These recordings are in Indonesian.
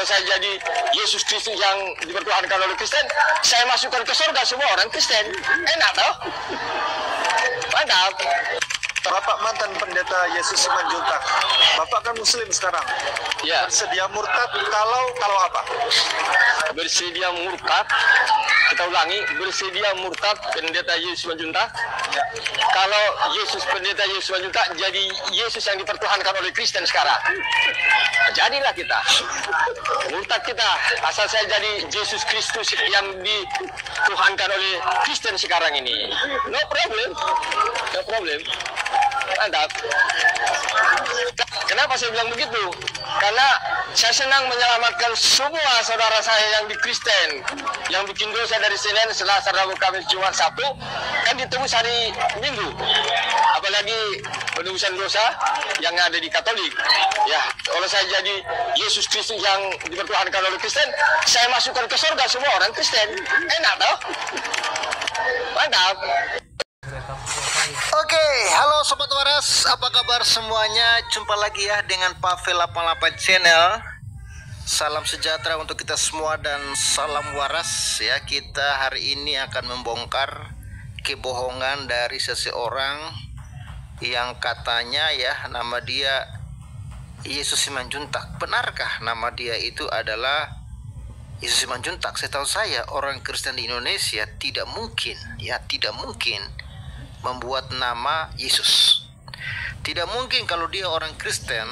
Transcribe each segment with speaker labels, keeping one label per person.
Speaker 1: kalau saya jadi Yesus Kristus yang dipertuhankan oleh Kristen, saya masukkan ke surga semua orang Kristen. Enak toh? Mantap.
Speaker 2: Bapak mantan pendeta Yesus Simanjuntak, Bapak kan Muslim sekarang.
Speaker 1: Ya.
Speaker 2: Bersedia murtad kalau apa?
Speaker 1: Bersedia murtad. Kita ulangi, bersedia murtad pendeta Yesus Simanjuntak.
Speaker 2: Ya.
Speaker 1: Kalau pendeta Yesus Simanjuntak jadi Yesus yang dipertuhankan oleh Kristen sekarang. Jadilah kita. Murtad kita. Asal saya jadi Yesus Kristus yang dituhankan oleh Kristen sekarang ini. No problem. No problem. Mantap. Kenapa saya bilang begitu? Karena saya senang menyelamatkan semua saudara saya yang di Kristen, yang bikin dosa dari Senin, Selasa, Rabu, Kamis, Jumat, Sabtu, kan ditebus hari Minggu. Apalagi penebusan dosa yang ada di Katolik. Ya, kalau saya jadi Yesus Kristus yang dipertuhankan oleh Kristen, saya masukkan ke surga semua orang Kristen. Enak toh? Mantap.
Speaker 3: Oke, halo Sobat Waras, apa kabar semuanya? Jumpa lagi ya dengan Pavel 88 Channel. Salam sejahtera untuk kita semua dan salam waras ya. Kita hari ini akan membongkar kebohongan dari seseorang yang katanya ya nama dia Yesus Simanjuntak. Benarkah nama dia itu adalah Yesus Simanjuntak? Setahu saya orang Kristen di Indonesia tidak mungkin membuat nama Yesus. Tidak mungkin kalau dia orang Kristen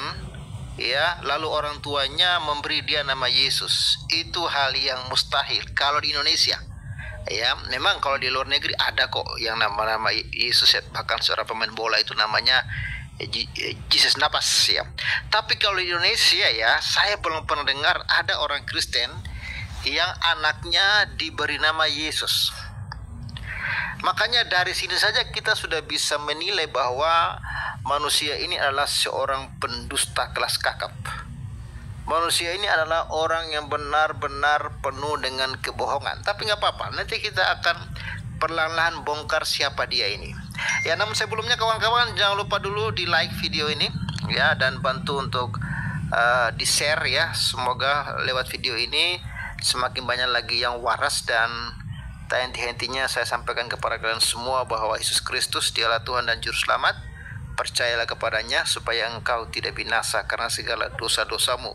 Speaker 3: ya, lalu orang tuanya memberi dia nama Yesus. Itu hal yang mustahil kalau di Indonesia. Ya, memang kalau di luar negeri ada kok yang nama-nama Yesus ya, bahkan seorang pemain bola itu namanya Jesus Navas ya. Tapi kalau di Indonesia ya, saya belum pernah dengar ada orang Kristen yang anaknya diberi nama Yesus. Makanya dari sini saja kita sudah bisa menilai bahwa manusia ini adalah seorang pendusta kelas kakap. Manusia ini adalah orang yang benar-benar penuh dengan kebohongan. Tapi nggak apa-apa, nanti kita akan perlahan-lahan bongkar siapa dia ini. Ya, namun sebelumnya kawan-kawan jangan lupa dulu di like video ini ya, dan bantu untuk di share ya. Semoga lewat video ini semakin banyak lagi yang waras, dan tak henti-hentinya saya sampaikan kepada kalian semua bahwa Yesus Kristus dialah Tuhan dan Juru Selamat. Percayalah kepadanya supaya engkau tidak binasa karena segala dosa-dosamu.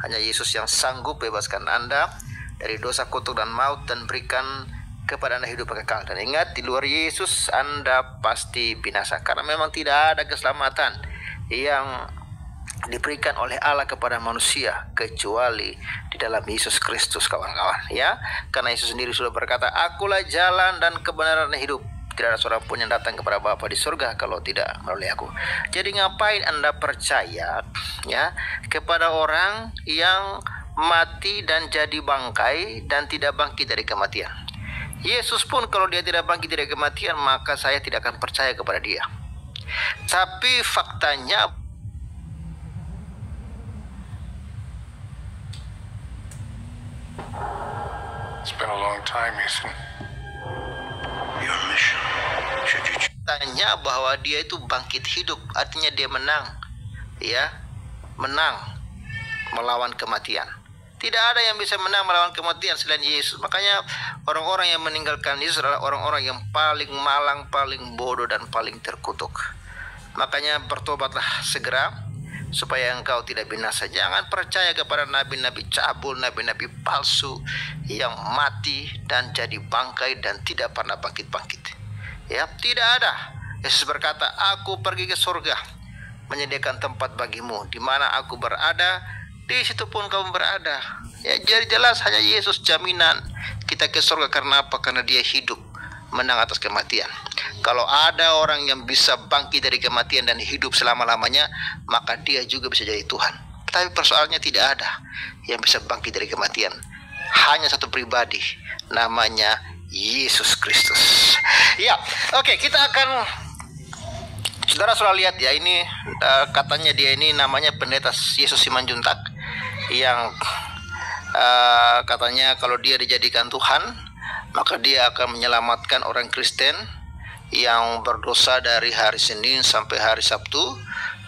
Speaker 3: Hanya Yesus yang sanggup bebaskan Anda dari dosa, kutuk, dan maut, dan berikan kepada Anda hidup kekal. Dan ingat, di luar Yesus Anda pasti binasa, karena memang tidak ada keselamatan yang diberikan oleh Allah kepada manusia kecuali di dalam Yesus Kristus, kawan-kawan ya. Karena Yesus sendiri sudah berkata, akulah jalan dan kebenaran dan hidup, tidak ada seorang pun yang datang kepada Bapa di surga kalau tidak melalui aku. Jadi ngapain Anda percaya ya kepada orang yang mati dan jadi bangkai dan tidak bangkit dari kematian? Yesus pun kalau dia tidak bangkit dari kematian, maka saya tidak akan percaya kepada dia. Tapi faktanya
Speaker 4: It's been a long time, Ethan. Your mission, should you
Speaker 3: tanya bahwa dia itu bangkit hidup, artinya dia menang ya, menang melawan kematian. Tidak ada yang bisa menang melawan kematian selain Yesus. Makanya orang-orang yang meninggalkan Yesus adalah orang-orang yang paling malang, paling bodoh, dan paling terkutuk. Makanya bertobatlah segera supaya engkau tidak binasa. Jangan percaya kepada nabi-nabi cabul, nabi-nabi palsu yang mati dan jadi bangkai dan tidak pernah bangkit-bangkit. Ya, tidak ada. Yesus berkata, aku pergi ke surga menyediakan tempat bagimu. Di mana aku berada, di situ pun kamu berada. Ya, jadi jelas hanya Yesus jaminan kita ke surga. Karena apa? Karena dia hidup, menang atas kematian. Kalau ada orang yang bisa bangkit dari kematian dan hidup selama-lamanya, maka dia juga bisa jadi Tuhan. Tapi persoalannya tidak ada yang bisa bangkit dari kematian. Hanya satu pribadi, namanya Yesus Kristus. Ya, oke, kita akan, saudara sudah lihat ya, ini katanya dia ini namanya pendeta Yesus Simanjuntak, yang katanya kalau dia dijadikan Tuhan, maka dia akan menyelamatkan orang Kristen yang berdosa dari hari Senin sampai hari Sabtu,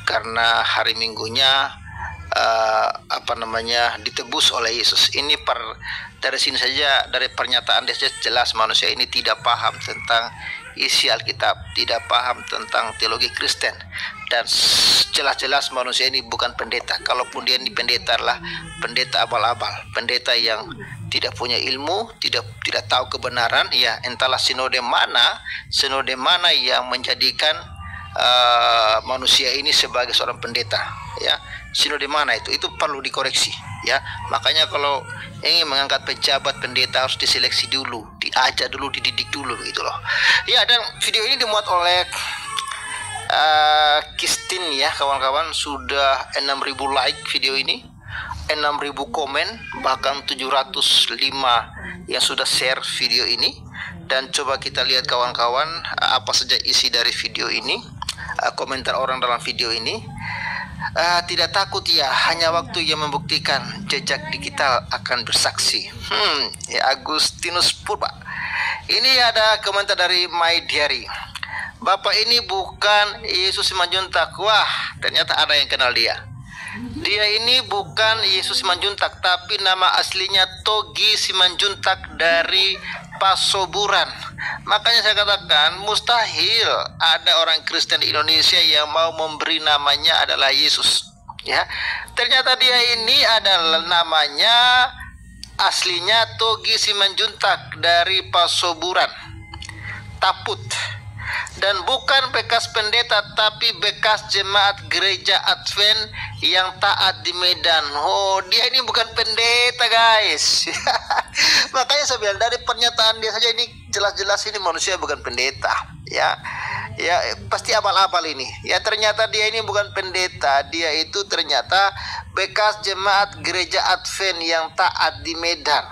Speaker 3: karena hari Minggunya ditebus oleh Yesus. Ini dari sini saja, dari pernyataan dia jelas manusia ini tidak paham tentang isi Alkitab, tidak paham tentang teologi Kristen, dan jelas-jelas manusia ini bukan pendeta. Kalaupun dia ini pendeta adalah pendeta abal-abal, pendeta yang tidak punya ilmu, tidak tahu kebenaran. Ya, entahlah sinode mana yang menjadikan manusia ini sebagai seorang pendeta. Ya, sinode mana itu perlu dikoreksi. Ya, makanya kalau ingin mengangkat pejabat pendeta harus diseleksi dulu, diajar dulu, dididik dulu, gitu loh. Ya, dan video ini dimuat oleh Kistin ya kawan-kawan, sudah 6.000 like video ini, 6.000 komen, bahkan 705 yang sudah share video ini. Dan coba kita lihat kawan-kawan apa saja isi dari video ini, komentar orang dalam video ini. Tidak takut ya, hanya waktu yang membuktikan, jejak digital akan bersaksi. Ya, Agustinus Purba. Ini ada komentar dari My Diary. Bapak ini bukan Yesus Simanjuntak. Wah, ternyata ada yang kenal dia. Dia ini bukan Yesus Simanjuntak, tapi nama aslinya Togi Simanjuntak dari Pasoburan. Makanya saya katakan mustahil ada orang Kristen di Indonesia yang mau memberi namanya adalah Yesus. Ya, ternyata dia ini adalah namanya aslinya Togi Simanjuntak dari Pasoburan, Taput. Dan bukan bekas pendeta, tapi bekas jemaat gereja Advent yang taat di Medan. Oh, dia ini bukan pendeta, guys. Makanya saya bilang dari pernyataan dia saja ini jelas-jelas ini manusia bukan pendeta. Ya, pasti abal-abal ini. Ya, ternyata dia ini bukan pendeta. Dia itu ternyata bekas jemaat gereja Advent yang taat di Medan.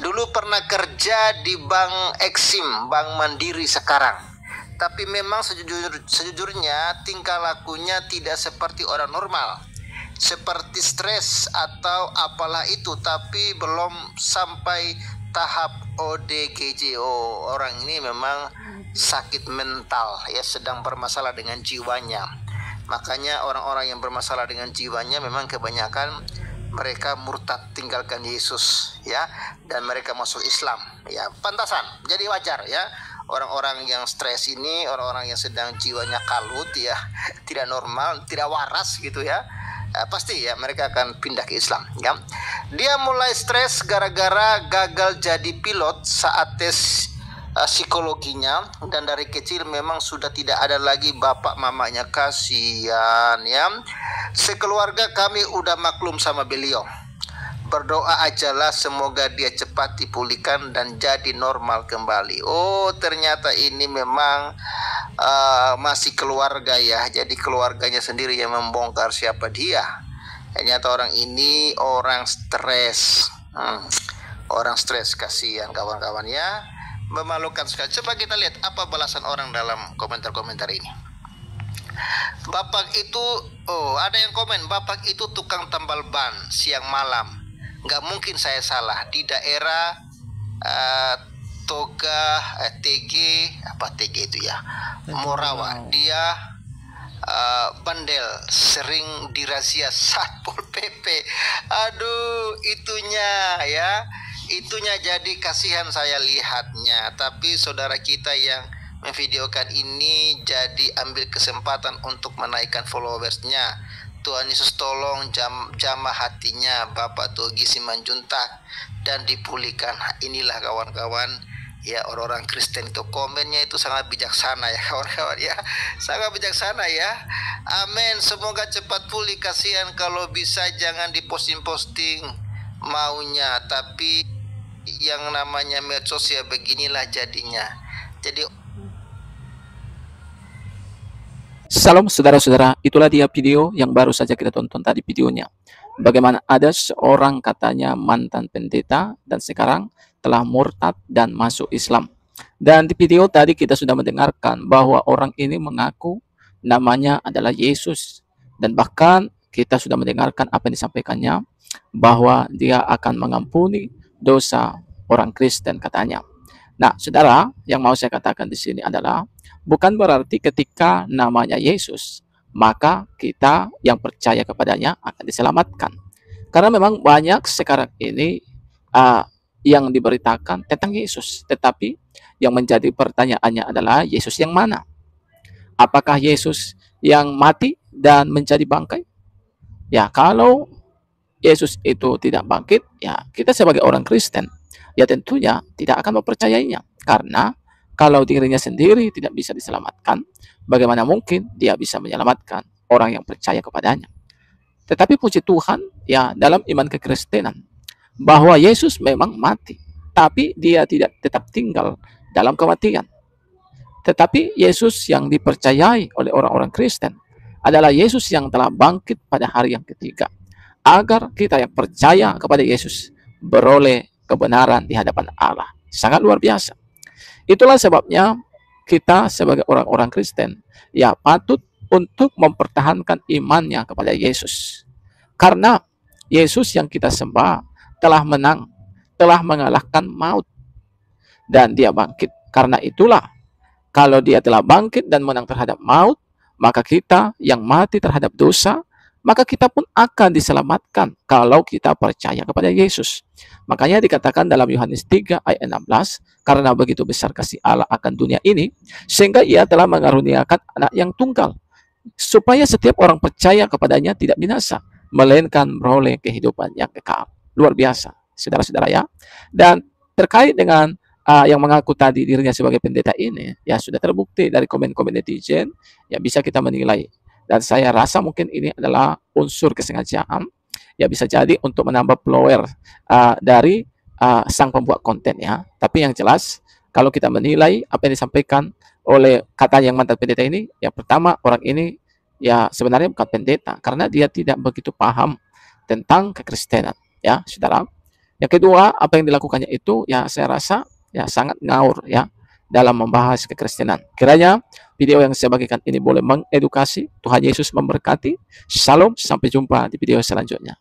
Speaker 3: Dulu pernah kerja di Bank Exim, Bank Mandiri sekarang. Tapi memang sejujurnya tingkah lakunya tidak seperti orang normal, seperti stres atau apalah itu, tapi belum sampai tahap ODGJ. Orang ini memang sakit mental, ya, sedang bermasalah dengan jiwanya. Makanya orang-orang yang bermasalah dengan jiwanya memang kebanyakan mereka murtad, tinggalkan Yesus, ya, dan mereka masuk Islam. Ya, pantasan, jadi wajar ya. Orang-orang yang stres ini, orang-orang yang sedang jiwanya kalut, ya, tidak normal, tidak waras gitu ya, pasti ya mereka akan pindah ke Islam. Ya. Dia mulai stres gara-gara gagal jadi pilot saat tes psikologinya, dan dari kecil memang sudah tidak ada lagi bapak mamanya. Kasihan ya. Sekeluarga kami udah maklum sama beliau. Berdoa ajalah semoga dia cepat dipulihkan dan jadi normal kembali. Oh, ternyata ini memang masih keluarga ya. Jadi keluarganya sendiri yang membongkar siapa dia. Ternyata orang ini orang stres. Orang stres, kasihan kawan-kawan ya. Memalukan sekali. Coba kita lihat apa balasan orang dalam komentar-komentar ini. Bapak itu, ada yang komen, bapak itu tukang tambal ban siang malam. Nggak mungkin saya salah. Di daerah TG itu ya, Morawa. Dia bandel, sering dirazia Satpol PP. Aduh, itunya ya, itunya jadi kasihan saya lihatnya. Tapi saudara kita yang memvideokan ini jadi ambil kesempatan untuk menaikkan followersnya. Tuhan Yesus tolong jamah hatinya Bapak Togi Simanjuntak dan dipulihkan. Inilah kawan-kawan ya, orang-orang Kristen itu komennya itu sangat bijaksana ya kawan-kawan ya, sangat bijaksana ya. Amin, semoga cepat pulih. Kasihan kalau bisa jangan diposting-posting maunya, tapi yang namanya medsos ya beginilah jadinya. Jadi
Speaker 5: Salam saudara-saudara, itulah dia video yang baru saja kita tonton tadi videonya. Bagaimana ada seorang katanya mantan pendeta dan sekarang telah murtad dan masuk Islam. Dan di video tadi kita sudah mendengarkan bahwa orang ini mengaku namanya adalah Yesus. Dan bahkan kita sudah mendengarkan apa yang disampaikannya, bahwa dia akan mengampuni dosa orang Kristen katanya. Nah, saudara, yang mau saya katakan di sini adalah bukan berarti ketika namanya Yesus, maka kita yang percaya kepadanya akan diselamatkan. Karena memang banyak sekarang ini yang diberitakan tentang Yesus, tetapi yang menjadi pertanyaannya adalah Yesus yang mana? Apakah Yesus yang mati dan menjadi bangkai? Ya, kalau Yesus itu tidak bangkit, ya kita sebagai orang Kristen, ya tentunya tidak akan mempercayainya. Karena kalau dirinya sendiri tidak bisa diselamatkan, bagaimana mungkin dia bisa menyelamatkan orang yang percaya kepadanya? Tetapi puji Tuhan, ya dalam iman kekristenan, bahwa Yesus memang mati, tapi dia tidak tetap tinggal dalam kematian. Tetapi Yesus yang dipercayai oleh orang-orang Kristen adalah Yesus yang telah bangkit pada hari yang ketiga, agar kita yang percaya kepada Yesus beroleh kebenaran di hadapan Allah. Sangat luar biasa. Itulah sebabnya kita sebagai orang-orang Kristen ya patut untuk mempertahankan imannya kepada Yesus. Karena Yesus yang kita sembah telah menang, telah mengalahkan maut, dan dia bangkit. Karena itulah, kalau dia telah bangkit dan menang terhadap maut, maka kita yang mati terhadap dosa, maka kita pun akan diselamatkan kalau kita percaya kepada Yesus. Makanya dikatakan dalam Yohanes 3 ayat 16, karena begitu besar kasih Allah akan dunia ini, sehingga ia telah mengaruniakan anak yang tunggal, supaya setiap orang percaya kepadanya tidak binasa, melainkan beroleh kehidupan yang kekal. Luar biasa, saudara-saudara ya. Dan terkait dengan yang mengaku tadi dirinya sebagai pendeta ini, ya sudah terbukti dari komen-komen netizen, ya bisa kita menilai. Dan saya rasa mungkin ini adalah unsur kesengajaan, ya bisa jadi untuk menambah follower dari sang pembuat konten ya. Tapi yang jelas, kalau kita menilai apa yang disampaikan oleh kata yang mantan pendeta ini, ya pertama orang ini ya sebenarnya bukan pendeta karena dia tidak begitu paham tentang kekristenan ya saudara. Yang kedua, apa yang dilakukannya itu ya saya rasa ya sangat ngawur ya dalam membahas kekristenan. Kiranya video yang saya bagikan ini boleh mengedukasi. Tuhan Yesus memberkati. Shalom, sampai jumpa di video selanjutnya.